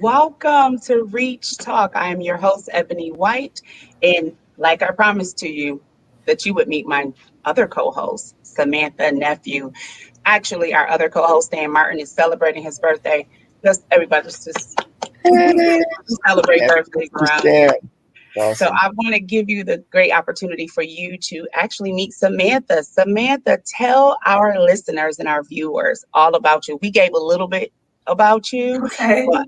Welcome to Reach Talk. I am your host, Ebony White. And like I promised to you, that you would meet my other co host, Samantha Nephew. Actually, our other co host, Dan Martin, is celebrating his birthday. Just everybody's just Hey, celebrate happy birthdays birthday, around Stan. here. So Awesome. I want to give you the great opportunity for you to actually meet Samantha. Samantha, tell our listeners and our viewers all about you. We gave a little bit about you, Okay, but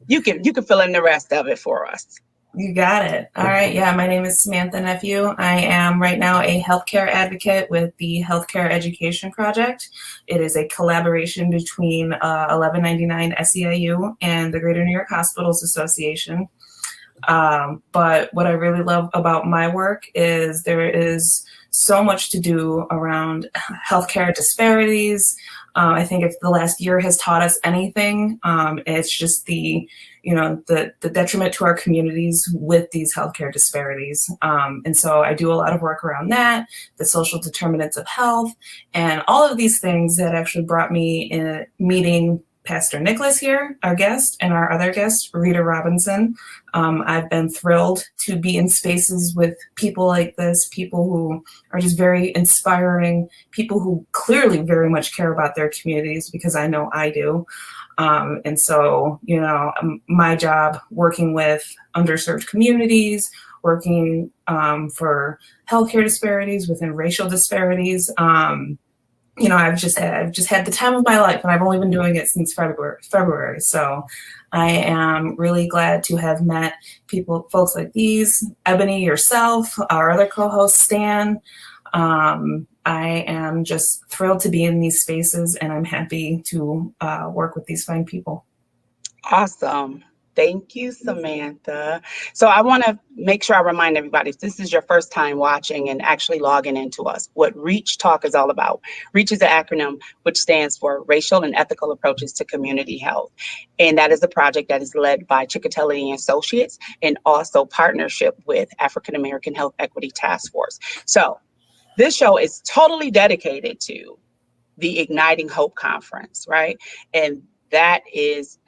you can fill in the rest of it for us. you got it. All right. Yeah, my name is Samantha Nephew. I am right now a healthcare advocate with the Healthcare Education Project. It is a collaboration between 1199 SEIU and the Greater New York Hospitals Association. But what I really love about my work is there is so much to do around healthcare disparities. I think if the last year has taught us anything, it's just the detriment to our communities with these healthcare disparities. And so I do a lot of work around that, the social determinants of health, and all of these things that actually brought me in meeting Pastor Nicholas here, our guest, and our other guest, Rita Robinson. I've been thrilled to be in spaces with people like this, people who are just very inspiring, people who clearly very much care about their communities, because I know I do. And so, my job working with underserved communities, working for healthcare disparities, within racial disparities, I've just had the time of my life, and I've only been doing it since February. So I am really glad to have met folks like these, Ebony, yourself, our other co-host, Stan. I am just thrilled to be in these spaces, and I'm happy to work with these fine people. Awesome. Thank you, Samantha. So I want to make sure I remind everybody, if this is your first time watching and actually logging into us, what Reach Talk is all about. Reach is an acronym which stands for Racial and Ethical Approaches to Community Health. And that is a project that is led by Chickatelli and Associates, and also partnership with African American Health Equity Task Force. So this show is totally dedicated to the Igniting Hope Conference, right? And that is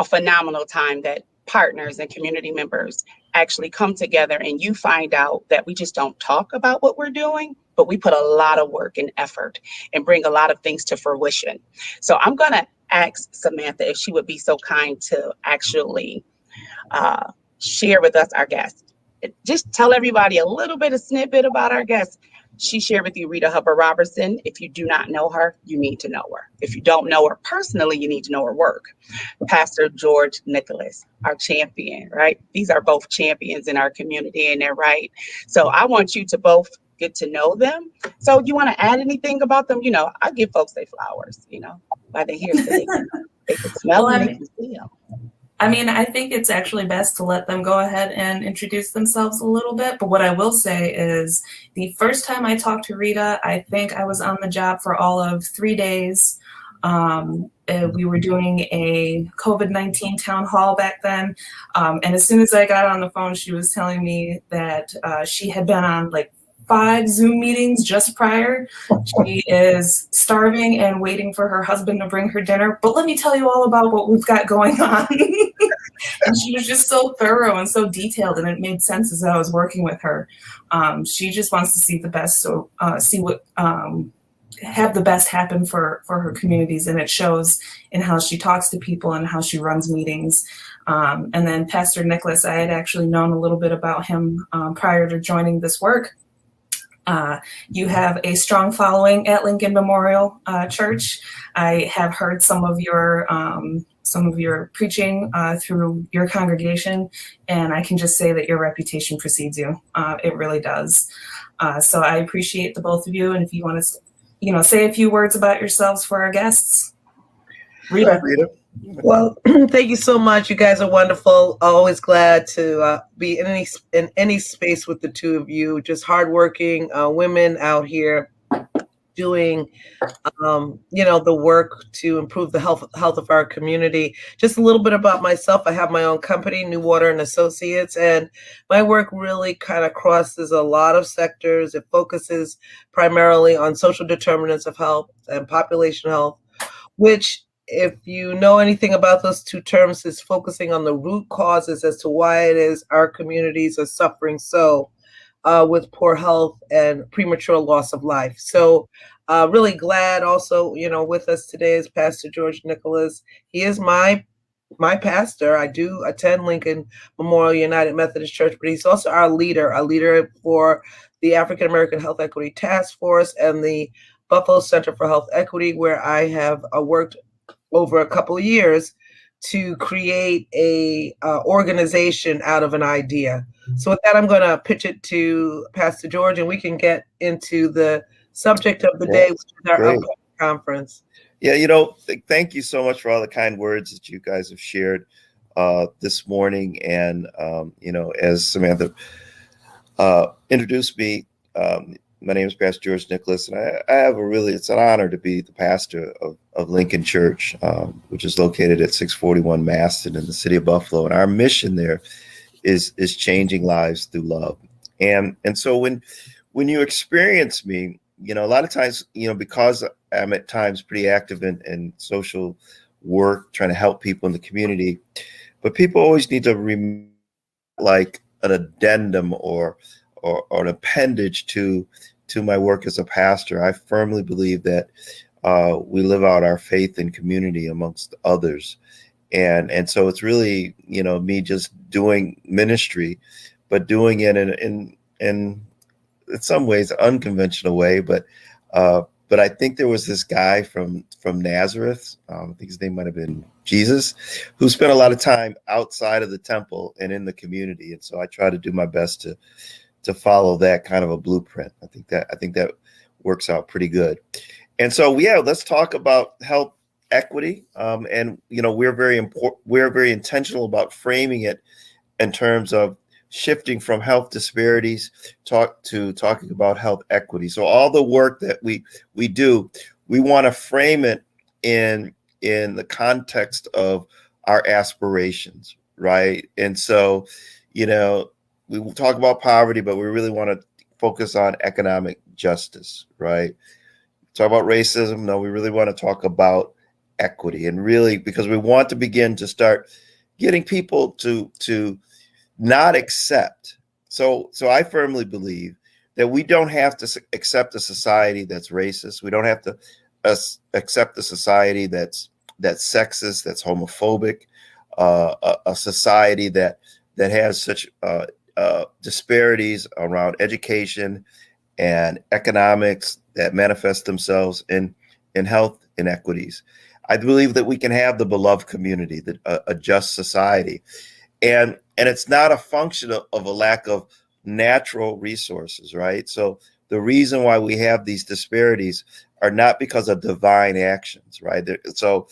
a phenomenal time that partners and community members actually come together, and you find out that we just don't talk about what we're doing, but we put a lot of work and effort and bring a lot of things to fruition. So I'm going to ask Samantha if she would be so kind to actually share with us our guest. Just tell everybody a little bit of snippet about our guest. She shared with you Rita Hubbard Robertson. If you do not know her, you need to know her. If you don't know her personally, you need to know her work. Pastor George Nicholas, our champion, right? These are both champions in our community, and they're right. So I want you to both get to know them. So you want to add anything about them? I give folks their flowers, while they're here, so they can smell Well, them, they can see them. I think it's actually best to let them go ahead and introduce themselves a little bit. But what I will say is the first time I talked to Rita, I think I was on the job for all of 3 days. We were doing a COVID-19 town hall back then. And as soon as I got on the phone, she was telling me that she had been on like 5 Zoom meetings just prior. She is starving and waiting for her husband to bring her dinner. But let me tell you all about what we've got going on. And she was just so thorough and so detailed, and it made sense as I was working with her. She just wants to see the best, so see what have the best happen for her communities, and it shows in how she talks to people and how she runs meetings. And then Pastor Nicholas, I had actually known a little bit about him prior to joining this work. You have a strong following at Lincoln Memorial Church. I have heard some of your preaching through your congregation, and I can just say that your reputation precedes you. It really does. So I appreciate the both of you, and if you want to, say a few words about yourselves for our guests. Rita. Well, thank you so much. You guys are wonderful. Always glad to be in any space with the two of you. Just hardworking women out here doing, the work to improve the health of our community. Just a little bit about myself. I have my own company, New Water and Associates, and my work really kind of crosses a lot of sectors. It focuses primarily on social determinants of health and population health, which if you know anything about those two terms, is focusing on the root causes as to why it is our communities are suffering so with poor health and premature loss of life. So really glad also, with us today is Pastor George Nicholas. He is my pastor. I do attend Lincoln Memorial United Methodist Church, but he's also our leader for the African American Health Equity Task Force and the Buffalo Center for Health Equity, where I have worked over a couple of years to create a organization out of an idea. So with that, I'm going to pitch it to Pastor George, and we can get into the subject of the day, which is our upcoming conference. Yeah, thank you so much for all the kind words that you guys have shared this morning. And, as Samantha introduced me, my name is Pastor George Nicholas, and I have it's an honor to be the pastor of Lincoln Church, which is located at 641 Maston in the city of Buffalo. And our mission there is changing lives through love. And so when you experience me, a lot of times, because I'm at times pretty active in social work, trying to help people in the community, but people always need to remember like an addendum or an appendage to my work as a pastor. I firmly believe that we live out our faith in community amongst others. And so it's really, me just doing ministry, but doing it in some ways unconventional way. But I think there was this guy from Nazareth, I think his name might have been Jesus, who spent a lot of time outside of the temple and in the community. And so I try to do my best to follow that kind of a blueprint. I think that works out pretty good. And so, let's talk about health equity. And we're very intentional about framing it in terms of shifting from health disparities to talking about health equity. So all the work that we do, we want to frame it in the context of our aspirations, right? And so, we will talk about poverty, but we really want to focus on economic justice, right? Talk about racism. No, we really want to talk about equity, and really because we want to begin to start getting people to not accept. So I firmly believe that we don't have to accept a society that's racist. We don't have to accept a society that's sexist, that's homophobic, a society that has such disparities around education and economics that manifest themselves in health inequities. I believe that we can have the beloved community, a just society, and it's not a function of a lack of natural resources, right? So the reason why we have these disparities are not because of divine actions, right? So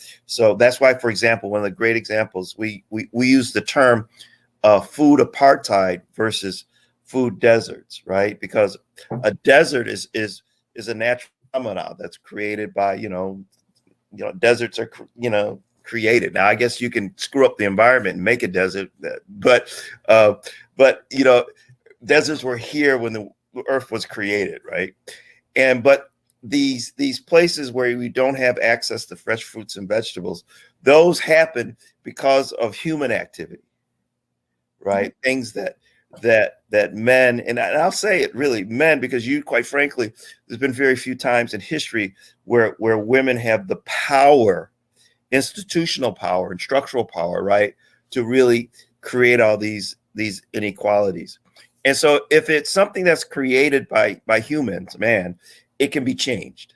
that's why, for example, one of the great examples, we use the term food apartheid versus food deserts, right? Because a desert is a natural phenomenon that's created by, deserts are, created. Now, I guess you can screw up the environment and make a desert, but deserts were here when the earth was created, right? But these places where we don't have access to fresh fruits and vegetables, those happen because of human activity, right? Things that men, and I'll say it really men, because quite frankly, there's been very few times in history where women have the power, institutional power and structural power, right, to really create all these inequalities. And so if it's something that's created by humans, man, it can be changed,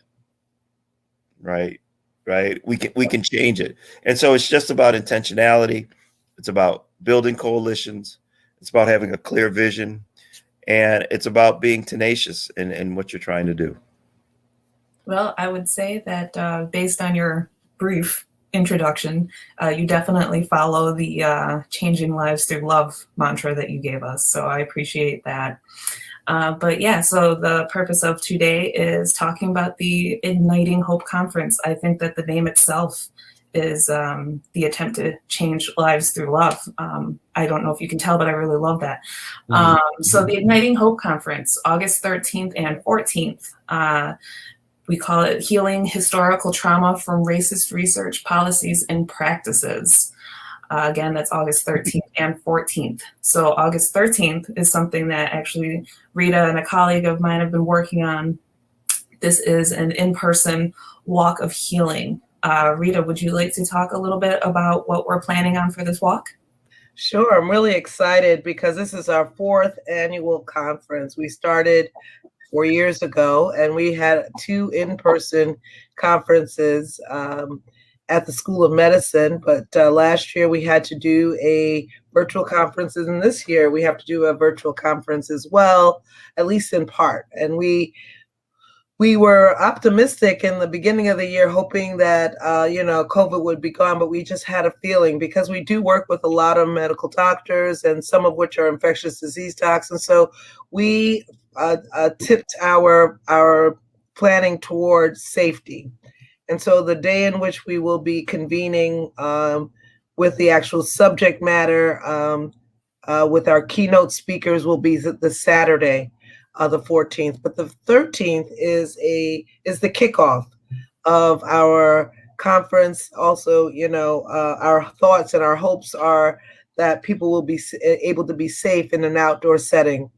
right? We can change it. And so it's just about intentionality. It's about building coalitions. It's about having a clear vision, and it's about being tenacious in what you're trying to do. Well, I would say that based on your brief introduction, you definitely follow the changing lives through love mantra that you gave us. So I appreciate that. But yeah, so the purpose of today is talking about the Igniting Hope Conference. I think that the name itself is the attempt to change lives through love. I don't know if you can tell, but I really love that. So the Igniting Hope Conference, August 13th and 14th. We call it Healing Historical Trauma from Racist Research, Policies, and Practices. Again, that's August 13th and 14th. So August 13th is something that actually Rita and a colleague of mine have been working on. This is an in-person walk of healing. Rita, would you like to talk a little bit about what we're planning on for this walk? Sure, I'm really excited because this is our 4th annual conference. We started 4 years ago, and we had 2 in-person conferences at the School of Medicine, but last year we had to do a virtual conference, and this year we have to do a virtual conference as well, at least in part. And we were optimistic in the beginning of the year, hoping that COVID would be gone, but we just had a feeling, because we do work with a lot of medical doctors, and some of which are infectious disease docs, and so we tipped our planning towards safety. And so the day in which we will be convening with the actual subject matter with our keynote speakers will be the Saturday, the 14th. But the 13th is the kickoff of our conference. Also, our thoughts and our hopes are that people will be able to be safe in an outdoor setting,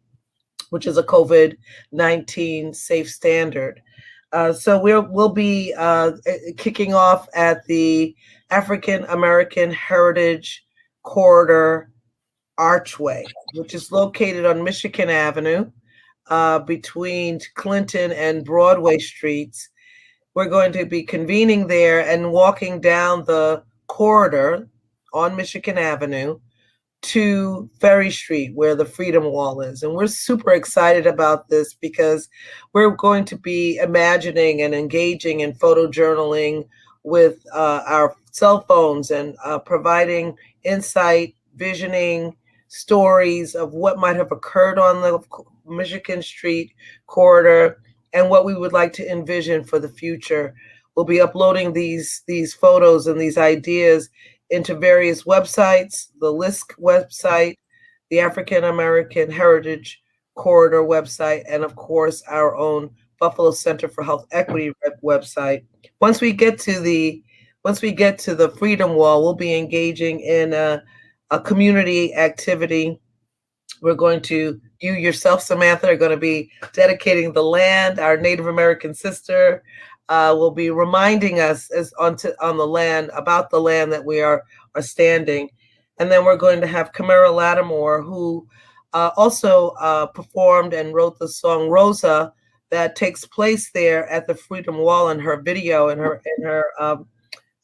which is a COVID-19 safe standard. So we'll be kicking off at the African American Heritage Corridor Archway, which is located on Michigan Avenue between Clinton and Broadway Streets. We're going to be convening there and walking down the corridor on Michigan Avenue to Ferry Street, where the Freedom Wall is. And we're super excited about this because we're going to be imagining and engaging in photojournaling with our cell phones and providing insight, visioning, stories of what might have occurred on the Michigan Street corridor and what we would like to envision for the future. We'll be uploading these photos and these ideas into various websites, the LISC website, the African American Heritage Corridor website, and of course our own Buffalo Center for Health Equity website. Once we get to the Freedom Wall, we'll be engaging in a community activity. We're going to, you yourself, Samantha, are going to be dedicating the land. Our Native American sister will be reminding us on the land, about the land that we are standing. And then we're going to have Camara Lattimore, who also performed and wrote the song Rosa that takes place there at the Freedom Wall in her video,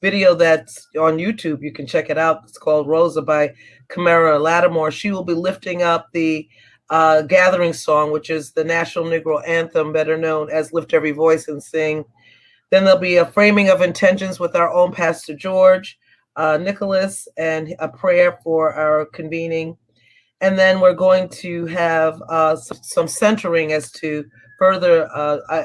video that's on YouTube. You can check it out. It's called Rosa by Camara Lattimore. She will be lifting up the gathering song, which is the National Negro Anthem, better known as Lift Every Voice and Sing. Then there'll be a framing of intentions with our own Pastor George Nicholas and a prayer for our convening. And then we're going to have some centering as to further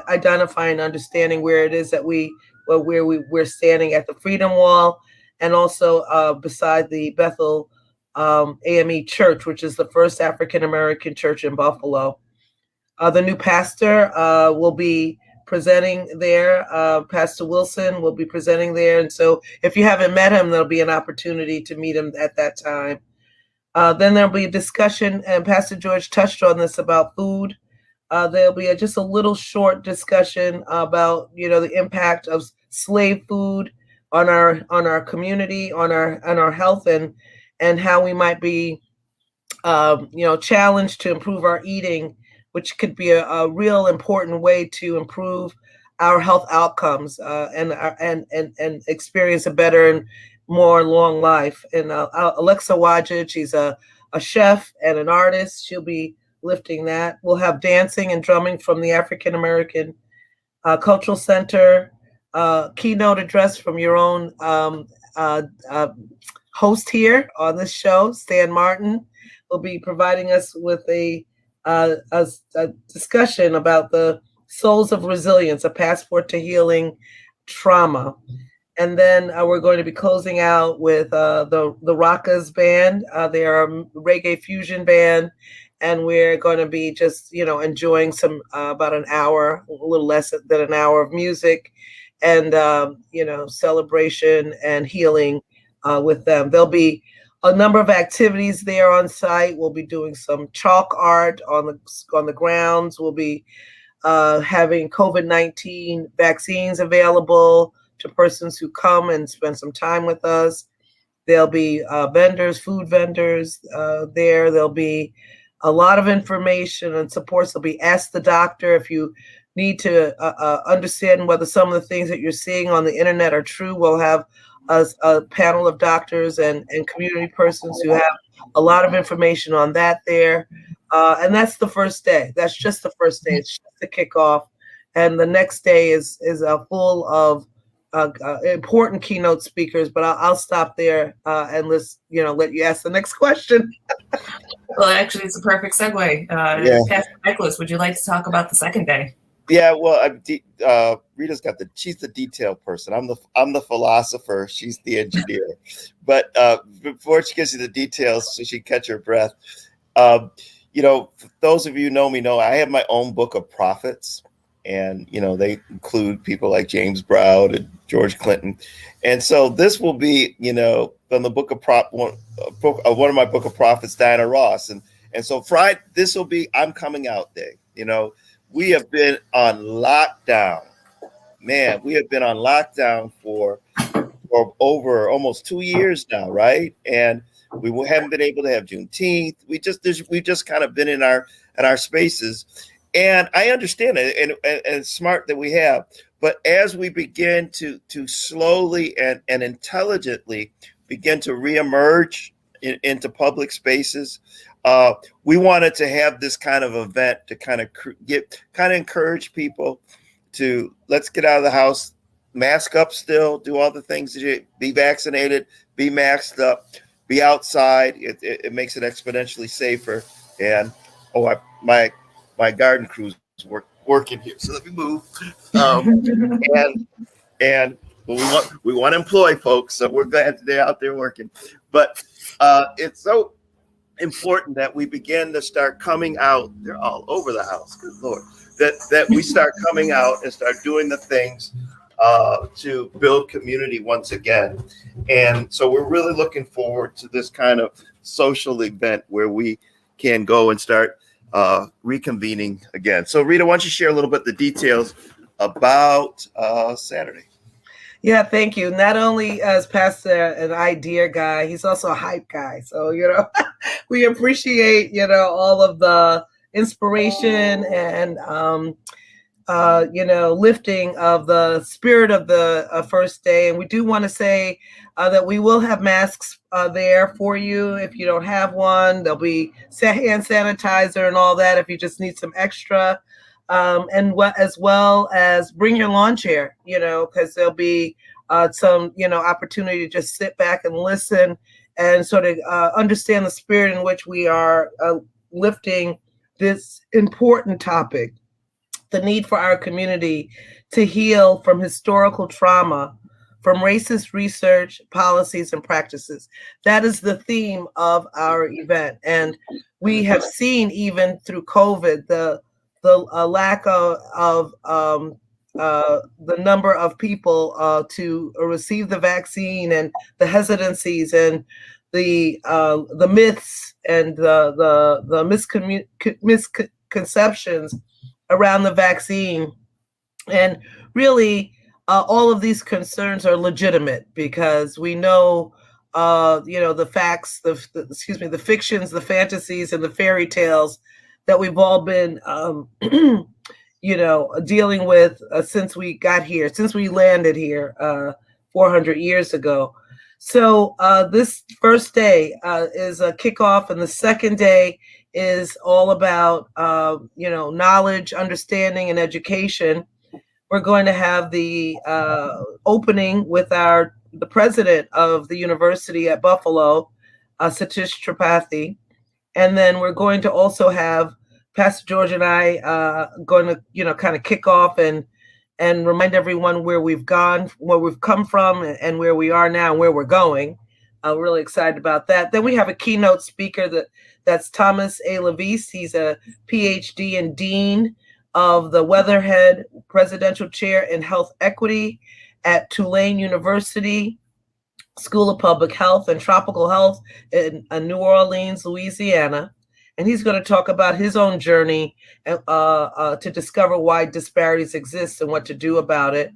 identify and understanding where it is that we're standing at the Freedom Wall, and also beside the Bethel AME Church, which is the first African American church in Buffalo. The new pastor will be presenting there. Pastor Wilson will be presenting there. And so if you haven't met him, there'll be an opportunity to meet him at that time. Then there'll be a discussion, and Pastor George touched on this, about food. There'll be just a little short discussion about, the impact of slave food on our community, on our health, and how we might be, challenged to improve our eating, which could be a real important way to improve our health outcomes and experience a better and more long life. And Alexa Wajid, she's a chef and an artist. She'll be lifting that. We'll have dancing and drumming from the African American Cultural Center. Keynote address from your own host here on this show, Stan Martin, will be providing us with a discussion about the Souls of Resilience, a passport to healing trauma. And then we're going to be closing out with the Rockas band. They are a reggae fusion band, and we're going to be just, enjoying some about an hour, a little less than an hour of music and, celebration and healing with them. There'll be a number of activities there on site. We'll be doing some chalk art on the grounds. We'll be having COVID-19 vaccines available to persons who come and spend some time with us. There'll be vendors, food vendors there. There'll be a lot of information and supports. There'll be Ask the Doctor if you need to understand whether some of the things that you're seeing on the internet are true. We'll have a panel of doctors and community persons who have a lot of information on that there. And that's the first day. That's just the first day. It's just the kickoff. And the next day is full of important keynote speakers. But I'll stop there and let you ask the next question. Well, actually, it's a perfect segue. Pastor Nicholas, would you like to talk about the second day? Yeah, well, Rita's she's the detail person. I'm the philosopher. She's the engineer. But before she gets you the details, so she can catch her breath. For those of you who know me know I have my own book of prophets, and they include people like James Brown and George Clinton, and so this will be from the book of one of my book of prophets, Diana Ross, and so Friday this will be I'm coming out day. We have been on lockdown, man. We have been on lockdown for over almost 2 years now, right? And we haven't been able to have Juneteenth. We've just kind of been in our spaces, and I understand it, and it's smart that we have. But as we begin to slowly and intelligently begin to reemerge into public spaces, we wanted to have this kind of event to kind of encourage people to let's get out of the house, mask up still, do all the things, be vaccinated, be masked up, be outside. It makes it exponentially safer. And my garden crew's working here, so let me move. And we want to employ folks, so we're glad they're out there working. But it's so important that we begin to start coming out. They're all over the house. Good Lord. That we start coming out and start doing the things to build community once again. And so we're really looking forward to this kind of social event where we can go and start reconvening again. So Rita, why don't you share a little bit the details about Saturday? Yeah, thank you. Not only as Pastor an idea guy, he's also a hype guy. So, we appreciate, all of the inspiration and, lifting of the spirit of the first day. And we do want to say that we will have masks there for you. If you don't have one, there'll be hand sanitizer and all that if you just need some extra. As well as bring your lawn chair, because there'll be some, opportunity to just sit back and listen and sort of understand the spirit in which we are lifting this important topic, the need for our community to heal from historical trauma, from racist research, policies, and practices. That is the theme of our event. And we have seen even through COVID, the lack of the number of people to receive the vaccine, and the hesitancies and the myths and the misconceptions around the vaccine. And really, all of these concerns are legitimate because we know, the facts, the fictions, the fantasies, and the fairy tales that we've all been, dealing with since we got here, since we landed here 400 years ago. So this first day is a kickoff, and the second day is all about, knowledge, understanding, and education. We're going to have the opening with the president of the university at Buffalo, Satish Tripathi. And then we're going to also have Pastor George and I going to, kind of kick off and remind everyone where we've gone, where we've come from, and where we are now, and where we're going. I'm really excited about that. Then we have a keynote speaker that's Thomas A. Levis. He's a PhD and Dean of the Weatherhead Presidential Chair in Health Equity at Tulane University School of Public Health and Tropical Health in New Orleans, Louisiana. And he's going to talk about his own journey to discover why disparities exist and what to do about it.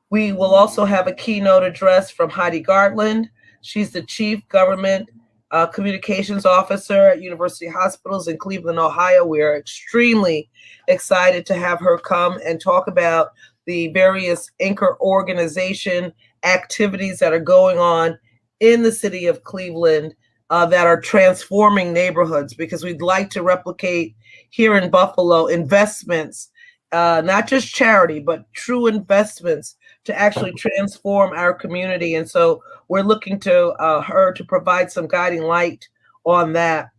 We will also have a keynote address from Heidi Gartland. She's the Chief Government Communications Officer at University Hospitals in Cleveland, Ohio. We are extremely excited to have her come and talk about the various anchor organization activities that are going on in the city of Cleveland that are transforming neighborhoods, because we'd like to replicate here in Buffalo investments, not just charity, but true investments to actually transform our community. And so we're looking to her to provide some guiding light on that.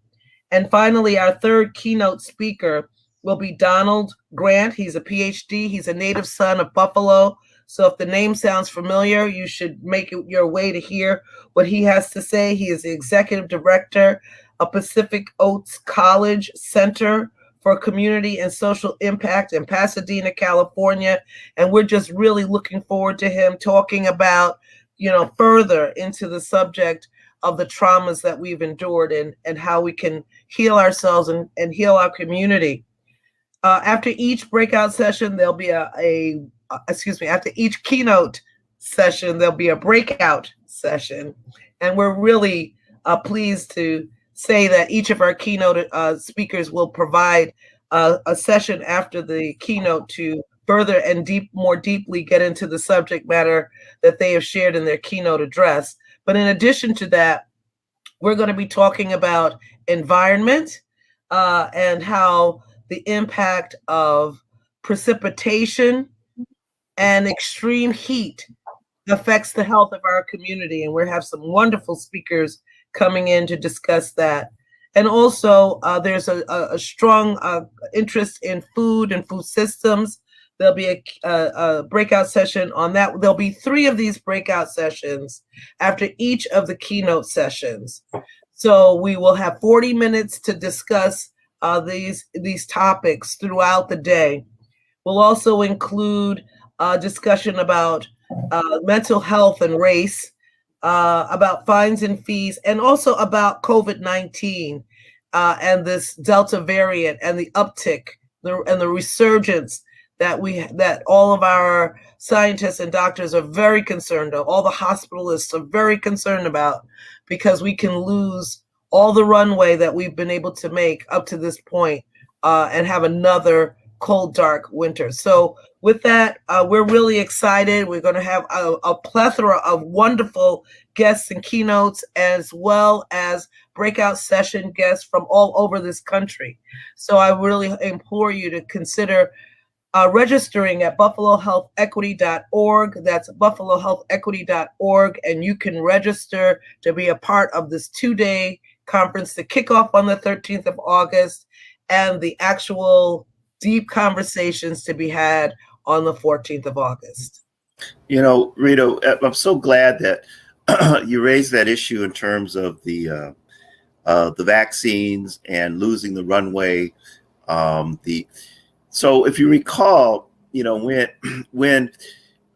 And finally, our third keynote speaker will be Donald Grant. He's a PhD. He's a native son of Buffalo. So if the name sounds familiar, you should make it your way to hear what he has to say. He is the executive director of Pacific Oaks College Center for Community and Social Impact in Pasadena, California. And we're just really looking forward to him talking about, further into the subject of the traumas that we've endured and how we can heal ourselves and heal our community. After each breakout session, there'll be after each keynote session, there'll be a breakout session. And we're really pleased to say that each of our keynote speakers will provide a session after the keynote to further and more deeply get into the subject matter that they have shared in their keynote address. But in addition to that, we're going to be talking about environment and how the impact of precipitation and extreme heat affects the health of our community. And we'll have some wonderful speakers coming in to discuss that. And also, there's a strong interest in food and food systems. There'll be a breakout session on that. There'll be 3 of these breakout sessions after each of the keynote sessions. So we will have 40 minutes to discuss these topics throughout the day. We'll also include a discussion about mental health and race, about fines and fees, and also about COVID-19 and this Delta variant and the uptick and the resurgence that all of our scientists and doctors are very concerned of. All the hospitalists are very concerned about, because we can lose all the runway that we've been able to make up to this point and have another cold, dark winter. So with that, we're really excited. We're going to have a plethora of wonderful guests and keynotes, as well as breakout session guests from all over this country. So I really implore you to consider registering at buffalohealthequity.org. That's buffalohealthequity.org. And you can register to be a part of this 2-day conference to kick off on the 13th of August and the actual deep conversations to be had on the 14th of August. Rita, I'm so glad that you raised that issue in terms of the vaccines and losing the runway. So if you recall, when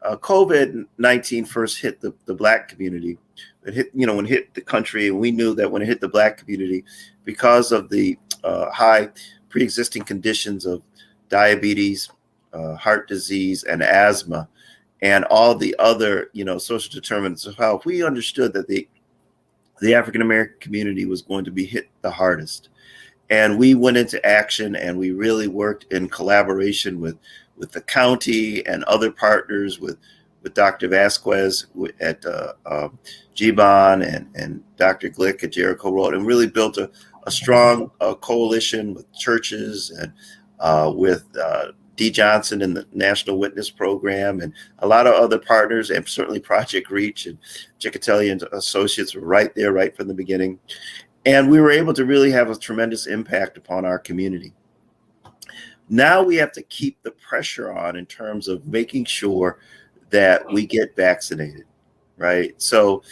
COVID-19 first hit the Black community, it hit, when it hit the country, and we knew that when it hit the Black community, because of the high pre-existing conditions of diabetes, heart disease, and asthma, and all the other, social determinants of health, we understood that the African-American community was going to be hit the hardest. And we went into action, and we really worked in collaboration with the county and other partners, with Dr. Vasquez at Gbon and Dr. Glick at Jericho Road, and really built a strong coalition with churches and with D. Johnson and the National Witness Program and a lot of other partners, and certainly Project Reach and Ciccatelli and Associates were right there, right from the beginning. And we were able to really have a tremendous impact upon our community. Now we have to keep the pressure on in terms of making sure that we get vaccinated, right? So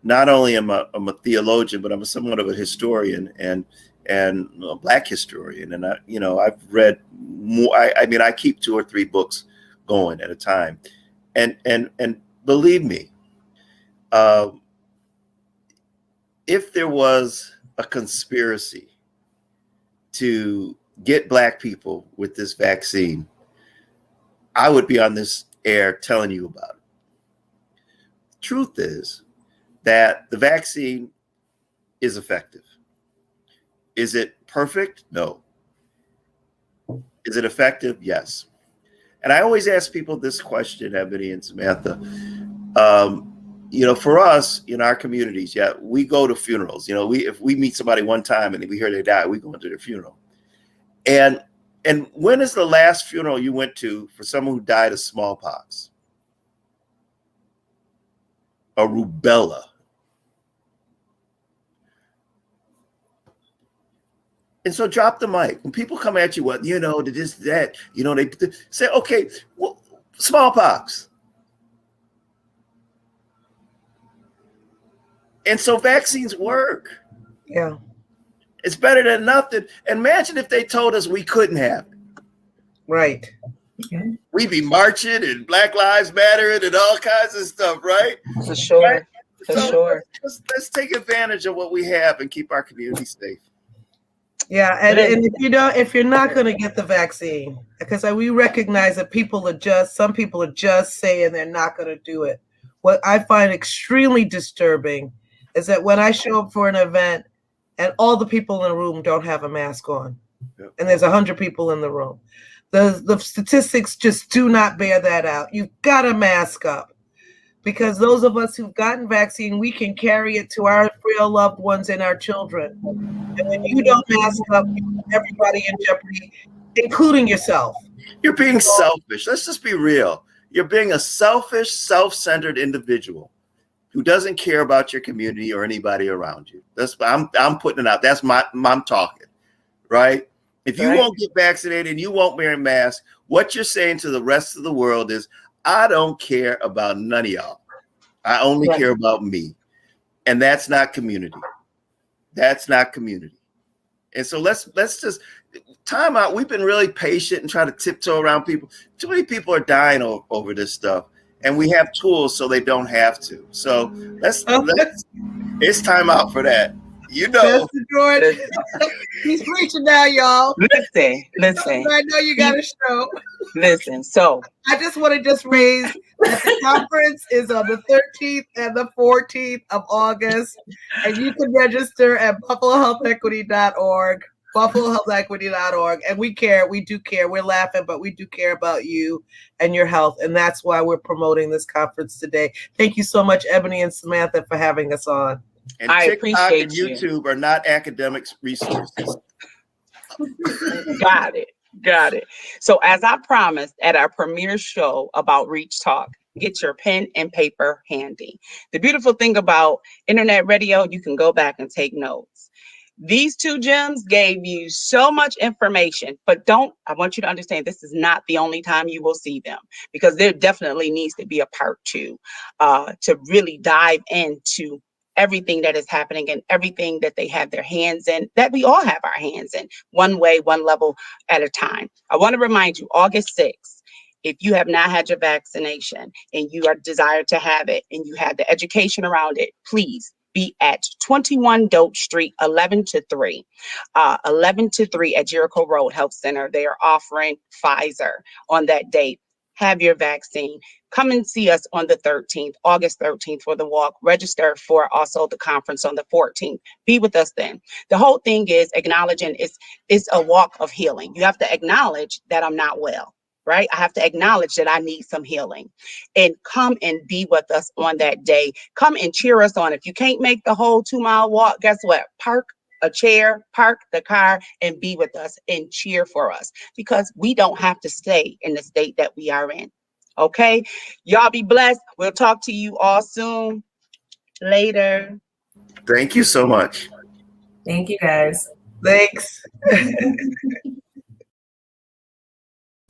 not only am I'm a theologian, but I'm somewhat of a historian and a Black historian. And I've read more. I mean, I keep 2 or 3 books going at a time, and believe me, if there was a conspiracy to get Black people with this vaccine, I would be on this air telling you about it. Truth is that the vaccine is effective. Is it perfect? No. Is it effective? Yes. And I always ask people this question, Ebony and Samantha. For us in our communities, we go to funerals. If we meet somebody one time and we hear they die, we go into their funeral. And when is the last funeral you went to for someone who died of smallpox or rubella? And so drop the mic. When people come at you, this, that, they say, okay, well, smallpox. And so vaccines work. Yeah. It's better than nothing. Imagine if they told us we couldn't have it. Right. Okay. We'd be marching and Black Lives Matter and all kinds of stuff, right? For sure. Right? For sure. Let's take advantage of what we have and keep our community safe. Yeah, and if you're not going to get the vaccine, because we recognize that some people are just saying they're not going to do it. What I find extremely disturbing is that when I show up for an event and all the people in the room don't have a mask on, and there's 100 people in the room, the statistics just do not bear that out. You've got to mask up, because those of us who've gotten vaccine, we can carry it to our frail loved ones and our children. And when you don't mask up, you put everybody in jeopardy, including yourself. You're being selfish. Let's just be real. You're being a selfish, self-centered individual who doesn't care about your community or anybody around you. I'm putting it out. That's I'm talking, right? If you won't get vaccinated and you won't wear a mask, what you're saying to the rest of the world is, I don't care about none of y'all. I only care about me. And that's not community. That's not community. And so let's just time out. We've been really patient and trying to tiptoe around people. Too many people are dying over this stuff, and we have tools so they don't have to. So let's it's time out for that. Pastor George, he's preaching now, y'all. Listen. I know you got a show. Listen, so I just want to raise that the conference is on the 13th and the 14th of August, and you can register at buffalohealthequity.org, buffalohealthequity.org. And we care. We do care. We're laughing, but we do care about you and your health, and that's why we're promoting this conference today. Thank you so much, Ebony and Samantha, for having us on. And I TikTok appreciate and YouTube are not academic resources. Got it. So as I promised at our premiere show about Reach Talk, get your pen and paper handy. The beautiful thing about internet radio, you can go back and take notes. These 2 gems gave you so much information, but I want you to understand this is not the only time you will see them, because there definitely needs to be a part 2 to really dive into everything that is happening and everything that they have their hands in, that we all have our hands in, one way, one level at a time. I want to remind you, August 6th, if you have not had your vaccination and you are desired to have it and you have the education around it, please be at 21 Dope Street, 11 to 3. 11 to 3 at Jericho Road Health Center. They are offering Pfizer on that date. Have your vaccine. Come and see us on the 13th, August 13th for the walk. Register for also the conference on the 14th. Be with us then. The whole thing is acknowledging it's a walk of healing. You have to acknowledge that I'm not well, right? I have to acknowledge that I need some healing, and come and be with us on that day. Come and cheer us on. If you can't make the whole 2-mile walk, guess what? Park a chair, park the car, and be with us and cheer for us, because we don't have to stay in the state that we are in. Okay, y'all be blessed. We'll talk to you all soon. Later. Thank you so much. Thank you, guys. Thanks.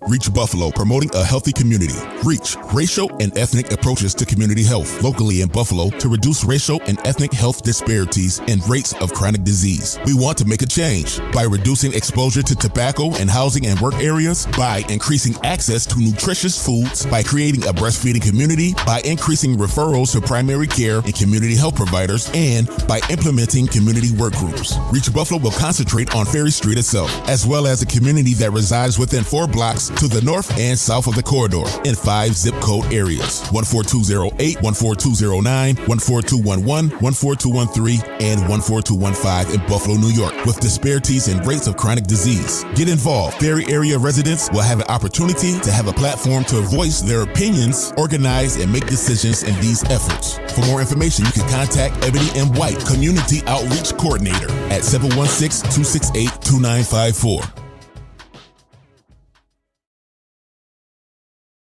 Reach Buffalo, promoting a healthy community. Reach, racial and ethnic approaches to community health locally in Buffalo to reduce racial and ethnic health disparities and rates of chronic disease. We want to make a change by reducing exposure to tobacco in housing and work areas, by increasing access to nutritious foods, by creating a breastfeeding community, by increasing referrals to primary care and community health providers, and by implementing community work groups. Reach Buffalo will concentrate on Ferry Street itself, as well as a community that resides within 4 blocks to the north and south of the corridor in 5 zip code areas: 14208, 14209, 14211, 14213, and 14215 in Buffalo, New York, with disparities in rates of chronic disease. Get involved. Ferry area residents will have an opportunity to have a platform to voice their opinions, organize, and make decisions in these efforts. For more information, you can contact Ebony M. White, Community Outreach Coordinator, at 716-268-2954.